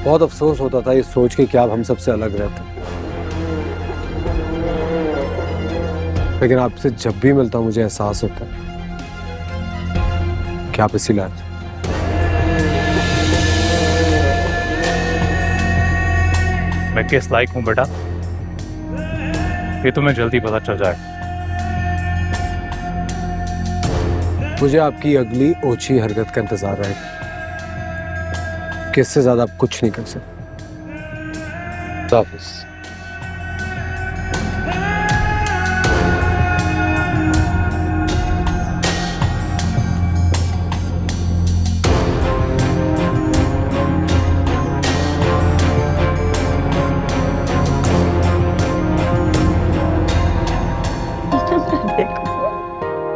बहुत अफसोस होता था ये सोच के कि आप हम सबसे अलग रहते, लेकिन आपसे जब भी मिलता हूं मुझे एहसास होता है कि आप इसी लायक। मैं किस लायक हूं बेटा, ये तुम्हें जल्दी पता चल जाएगा। मुझे आपकी अगली ओछी हरकत का इंतजार रहेगा कि इससे ज्यादा आप कुछ नहीं कर सकते। हाफिज़।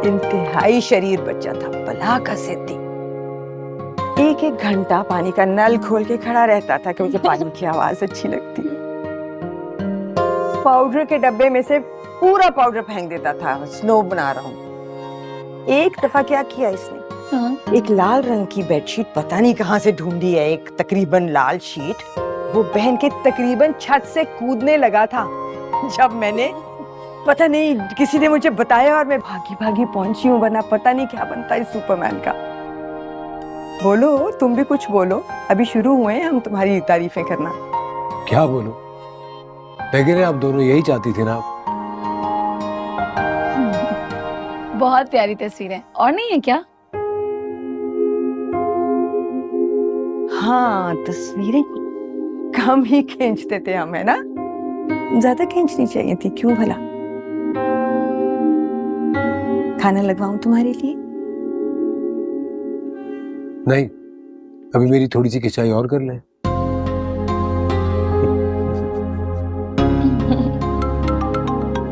इंतहाई शरीर बच्चा था, भला का सिद्धि। एक एक घंटा पानी का नल खोल के खड़ा रहता था क्योंकि पानी की आवाज अच्छी लगती है। पाउडर के डब्बे में से पूरा पाउडर फेंक देता था, स्नो बना रहा हूँ। एक दफा क्या किया इसने, एक लाल रंग की बेडशीट पता नहीं कहाँ से ढूंढी है, एक तकरीबन लाल शीट, वो पहन के तकरीबन छत से कूदने लगा था। जब मैंने पता नहीं किसी ने मुझे बताया और मैं भागी भागी पहुंची हूँ, वरना पता नहीं क्या बनता है सुपरमैन का। बोलो, तुम भी कुछ बोलो, अभी शुरू हुए हैं हम तुम्हारी तारीफें करना। क्या बोलूं, लेकिन आप दोनों यही चाहती थी ना। बहुत प्यारी तस्वीरें, और नहीं है क्या? हाँ, तस्वीरें कम ही खींचते थे हम, है ना? ज्यादा खींचनी चाहिए थी, क्यों भला? खाना लगवाऊं तुम्हारे लिए? नहीं, अभी मेरी थोड़ी सी खिंचाई और कर लें।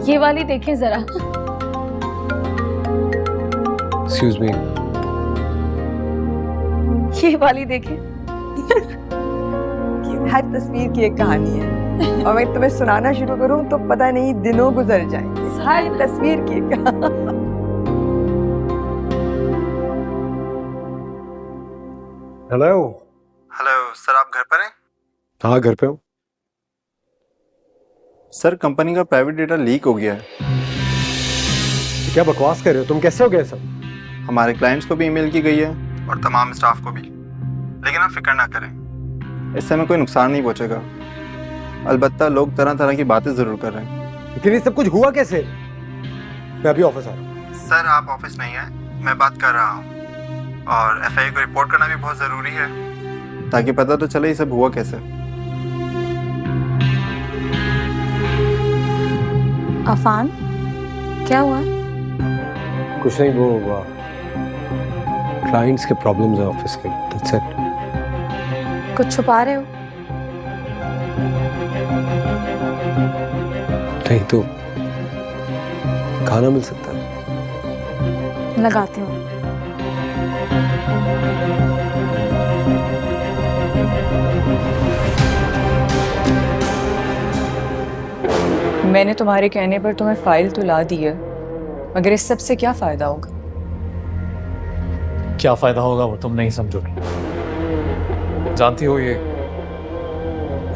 ये वाली देखें जरा। एक्सक्यूज मी, ये वाली देखें। हर तस्वीर की एक कहानी है और मैं तुम्हें सुनाना शुरू करूं तो पता नहीं दिनों गुजर जाएंगे। हर तस्वीर की एक कहानी। हेलो। हेलो सर, आप घर पर हैं? हाँ, घर पे हूँ। सर, कंपनी का प्राइवेट डेटा लीक हो गया है। क्या बकवास कर रहे हो तुम, कैसे हो गए सब? हमारे क्लाइंट्स को भी ईमेल की गई है और तमाम स्टाफ को भी, लेकिन आप फिक्र ना करें, इससे हमें कोई नुकसान नहीं पहुंचेगा। अलबत्ता लोग तरह तरह की बातें ज़रूर कर रहे हैं। लेकिन ये सब कुछ हुआ कैसे? मैं अभी ऑफिस आ रहा हूँ। सर, आप ऑफिस नहीं है, मैं बात कर रहा हूँ, और एफआईआर को रिपोर्ट करना भी बहुत ज़रूरी है ताकि पता तो चले ये सब हुआ कैसे। अफान, क्या हुआ? कुछ नहीं, वो क्लाइंट्स के प्रॉब्लम्स है ऑफिस के, दैट्स इट। कुछ छुपा रहे हो? नहीं तो खाना मिल सकता है। लगाती हूँ। मैंने तुम्हारे कहने पर तुम्हें फाइल तो ला दी है, मगर इस सब से क्या फायदा होगा? क्या फायदा होगा वो तुम नहीं समझोगे। जानती हो, ये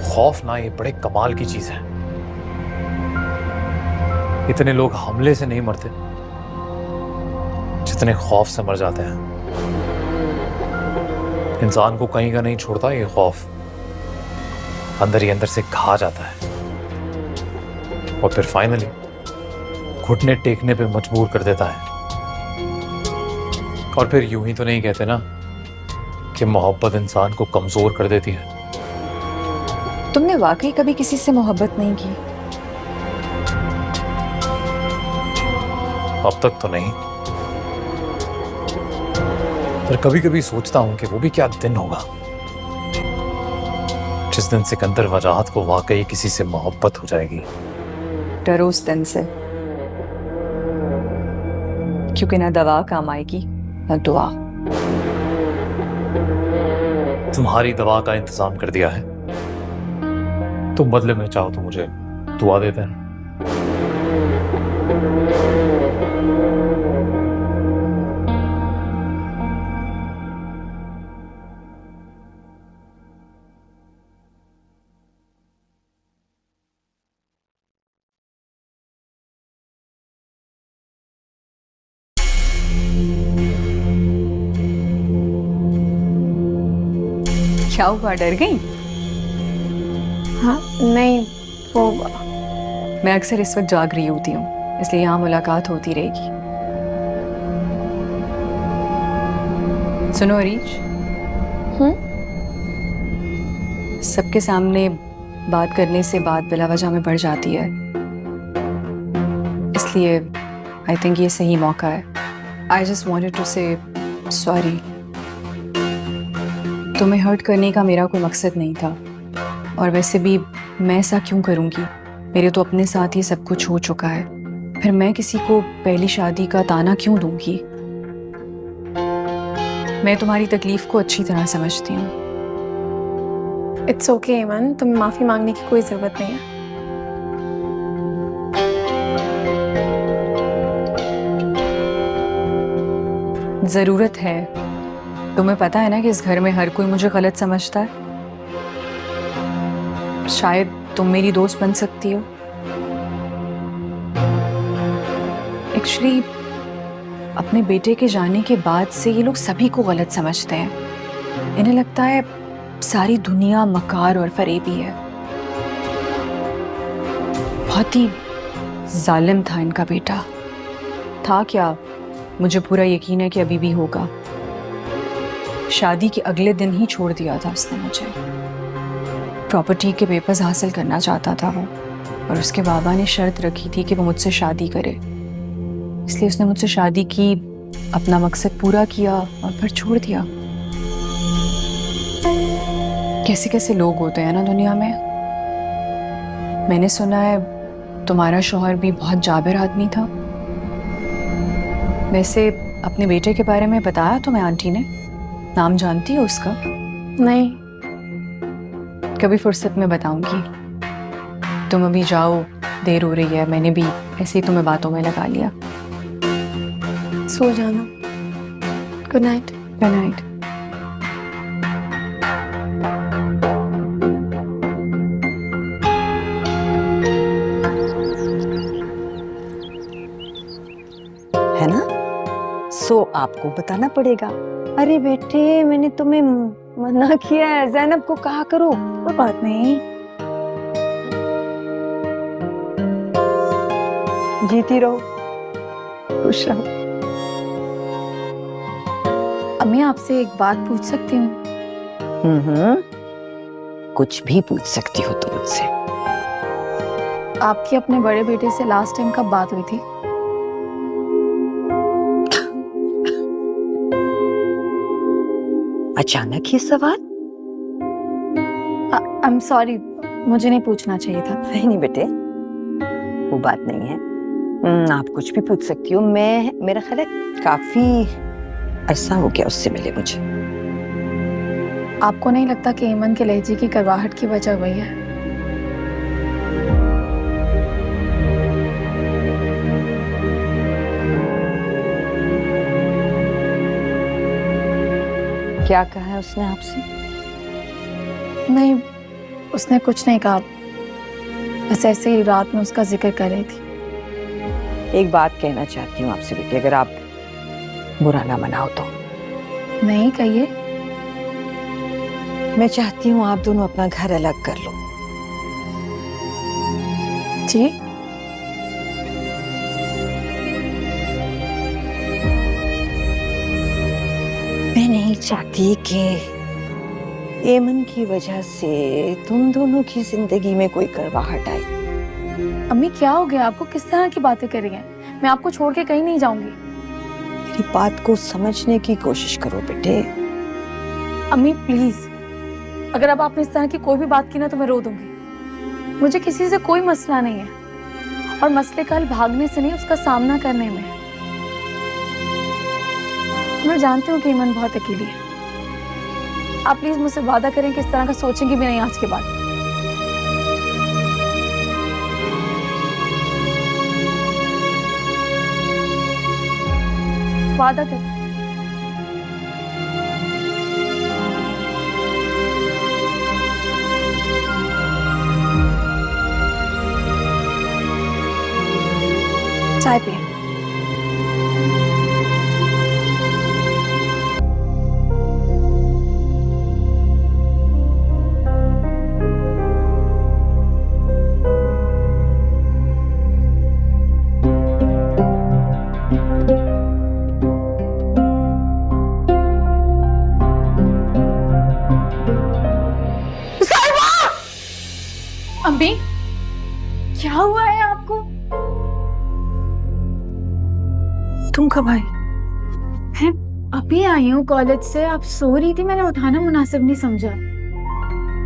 खौफ ना, ये बड़े कमाल की चीज है। इतने लोग हमले से नहीं मरते जितने खौफ से मर जाते हैं। इंसान को कहीं का नहीं छोड़ता ये खौफ, अंदर ही अंदर से खा जाता है और फिर फाइनली घुटने टेकने पे मजबूर कर देता है। और फिर यूं ही तो नहीं कहते ना कि मोहब्बत इंसान को कमजोर कर देती है। तुमने वाकई कभी किसी से मोहब्बत नहीं की? अब तक तो नहीं, पर कभी कभी सोचता हूं कि वो भी क्या दिन होगा जिस दिन सिकंदर वजाहत को वाकई किसी से मोहब्बत हो जाएगी। डरो उस दिन से, क्योंकि ना दवा काम आएगी ना दुआ। तुम्हारी दवा का इंतजाम कर दिया है, तुम बदले में चाहो तो मुझे दुआ देते हैं। क्या हुआ, डर गई? हाँ नहीं, वो मैं अक्सर इस वक्त जाग रही होती हूँ, इसलिए यहाँ मुलाकात होती रहेगी। सुनो अरीज, सबके सामने बात करने से बात बिला वजह में बढ़ जाती है, इसलिए आई थिंक ये सही मौका है। आई जस्ट वॉन्टेड टू से सॉरी। तुम्हें हर्ट करने का मेरा कोई मकसद नहीं था, और वैसे भी मैं ऐसा क्यों करूँगी? मेरे तो अपने साथ ही सब कुछ हो चुका है, फिर मैं किसी को पहली शादी का ताना क्यों दूंगी? मैं तुम्हारी तकलीफ को अच्छी तरह समझती हूँ। इट्स ओके ईमान, तुम्हें माफी मांगने की कोई जरूरत नहीं है। जरूरत है। तुम्हें पता है ना कि इस घर में हर कोई मुझे गलत समझता है। शायद तुम मेरी दोस्त बन सकती हो। एक्चुअली अपने बेटे के जाने के बाद से ये लोग सभी को गलत समझते हैं। इन्हें लगता है सारी दुनिया मकार और फरेबी है। बहुत ही जालिम था इनका बेटा। था क्या, मुझे पूरा यकीन है कि अभी भी होगा। शादी के अगले दिन ही छोड़ दिया था उसने मुझे। प्रॉपर्टी के पेपर्स हासिल करना चाहता था वो, और उसके बाबा ने शर्त रखी थी कि वो मुझसे शादी करे, इसलिए उसने मुझसे शादी की, अपना मकसद पूरा किया और फिर छोड़ दिया। कैसे कैसे लोग होते हैं ना दुनिया में। मैंने सुना है तुम्हारा शौहर भी बहुत जाबिर आदमी था। वैसे अपने बेटे के बारे में बताया तुम्हें आंटी ने? नाम जानती हो उसका? नहीं। कभी फुर्सत में बताऊंगी। तुम अभी जाओ, देर हो रही है। मैंने भी ऐसे ही तुम्हें बातों में लगा लिया। सो जाना। Good night. Good night. है ना? सो आपको बताना पड़ेगा। अरे बेटे, मैंने तुम्हें मना किया है, ज़ैनब को कहा करो। कोई बात नहीं। जीती रहो, खुश रहो। अम्मी, आपसे एक बात पूछ सकती हूँ? कुछ भी पूछ सकती हो तुम मुझसे। आपकी अपने बड़े बेटे से लास्ट टाइम कब बात हुई थी? अचानक ये सवाल? आई एम सॉरी, मुझे नहीं पूछना चाहिए था। नहीं बेटे, वो बात नहीं है। आप कुछ भी पूछ सकती हो। मेरा ख्याल है काफी अरसा हो गया उससे मिले मुझे। आपको नहीं लगता कि ईमान के लहजे की करवाहट की वजह वही है? क्या कहा है उसने आपसे? नहीं, उसने कुछ नहीं कहा, बस ऐसे ही रात में उसका जिक्र कर रही थी। एक बात कहना चाहती हूँ आपसे बेटी, अगर आप बुरा ना मनाओ तो। नहीं, कहिए। मैं चाहती हूँ आप दोनों अपना घर अलग कर लो। जी? मैं नहीं चाहती कि एमन की वजह से तुम दोनों की जिंदगी में कोई करवाहट आए। अम्मी, क्या हो गया आपको? किस तरह की बातें कर रही हैं? मैं आपको छोड़ के कहीं नहीं जाऊंगी। मेरी बात को समझने की कोशिश करो बेटे। अम्मी प्लीज, अगर अब आपने इस तरह की कोई भी बात की ना तो मैं रो दूंगी। मुझे किसी से कोई मसला नहीं है, और मसले का हल भागने से नहीं, उसका सामना करने में है। मैं जानती हूँ कि ईमान बहुत अकेली है। आप प्लीज मुझसे वादा करें कि इस तरह का सोचेंगे भी नहीं आज के बाद। वादा करें। चाय पिए। अम्मी, क्या हुआ है आपको? तुम कब आई? मैं अभी आई हूँ कॉलेज से। आप सो रही थी, मैंने उठाना मुनासिब नहीं समझा।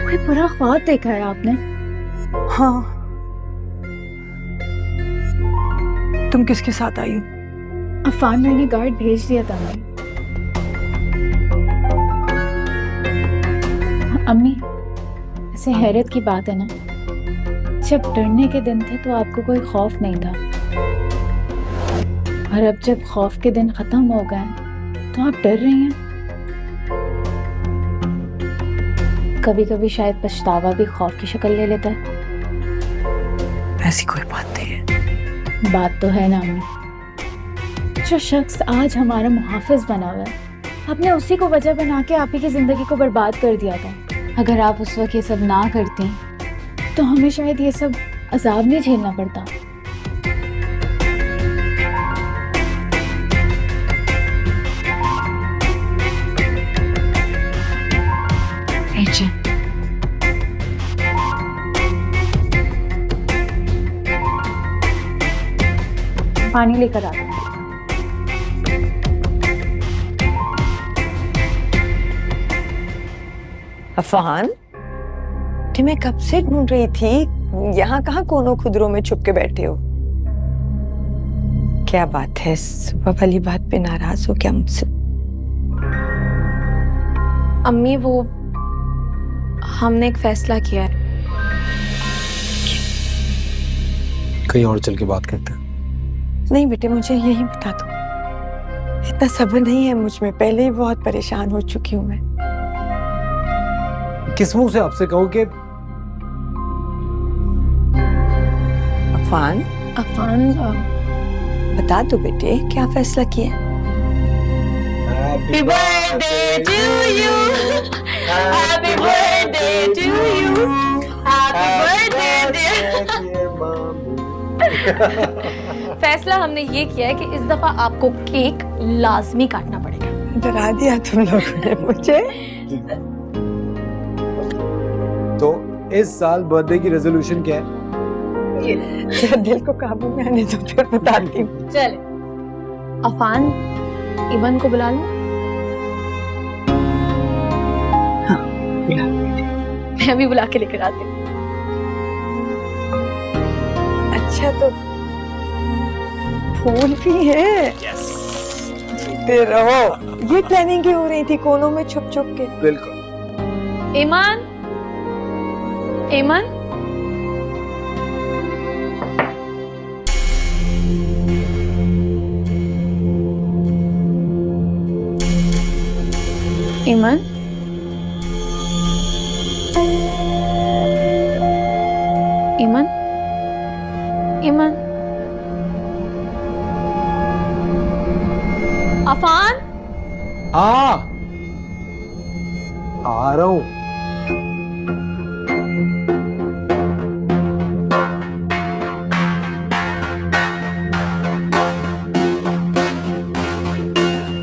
कोई बुरा ख्वाब देखा है आपने? हाँ। तुम किसके साथ आई हो? अफान मैंने गार्ड भेज दिया था अम्मी। ऐसे हैरत की बात है ना, जब डरने के दिन थे तो आपको कोई खौफ नहीं था, और अब जब खौफ के दिन खत्म हो गए तो आप डर रही हैं। कभी कभी शायद पछतावा भी खौफ की शक्ल ले लेता है। ऐसी कोई बात नहीं है। बात तो है ना अम्मी। जो शख्स आज हमारा मुहाफिज बना हुआ है, आपने उसी को वजह बना के आप ही की जिंदगी को बर्बाद कर दिया था। अगर आप उस वक्त ये सब ना करती तो हमें शायद ये सब अजाब नहीं झेलना पड़ता। पानी लेकर आता हूँ। अफान, तुम्हें कब से ढूंढ रही थी। यहाँ कहाँ कोनों खुदरों में छुप के बैठे हो? क्या बात है, सुबह वाली बात पे नाराज हो क्या मुझसे? अम्मी, वो हमने एक फैसला किया है। कहीं और चल के बात करते हैं। नहीं बेटे, मुझे यही बता दो। इतना सब्र नहीं है मुझ में, पहले ही बहुत परेशान हो चुकी हूँ मैं। किस मुंह से आपसे कहूँ कि अफान, बता दो बेटे, क्या फैसला किया? Happy birthday to you, happy birthday to you, happy birthday. फैसला हमने ये किया है कि इस दफा आपको केक लाजमी काटना पड़ेगा। डरा दिया तुम लोगों ने मुझे। तो इस साल बर्थडे की रेजोल्यूशन क्या है? जरा दिल को काबू में आने दो, फिर बताती हूँ। चले, अफान, इवन को बुला लो। हाँ, बुला। मैं भी बुला के लेकर आती हूँ। अच्छा, तो फूल भी है। जीते रहो। ये प्लानिंग क्यों हो रही थी कोनों में छुप छुप के? बिल्कुल। ईमान, ईमान, ईमान, ईमान, ईमान, अफान। हाँ, आ रहा हूँ।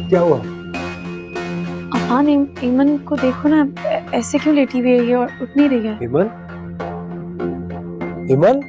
क्या हुआ? अफान, ईमन को देखो ना, ऐसे क्यों लेटी हुई है ये और उठ नहीं रही है। इमन, इमन,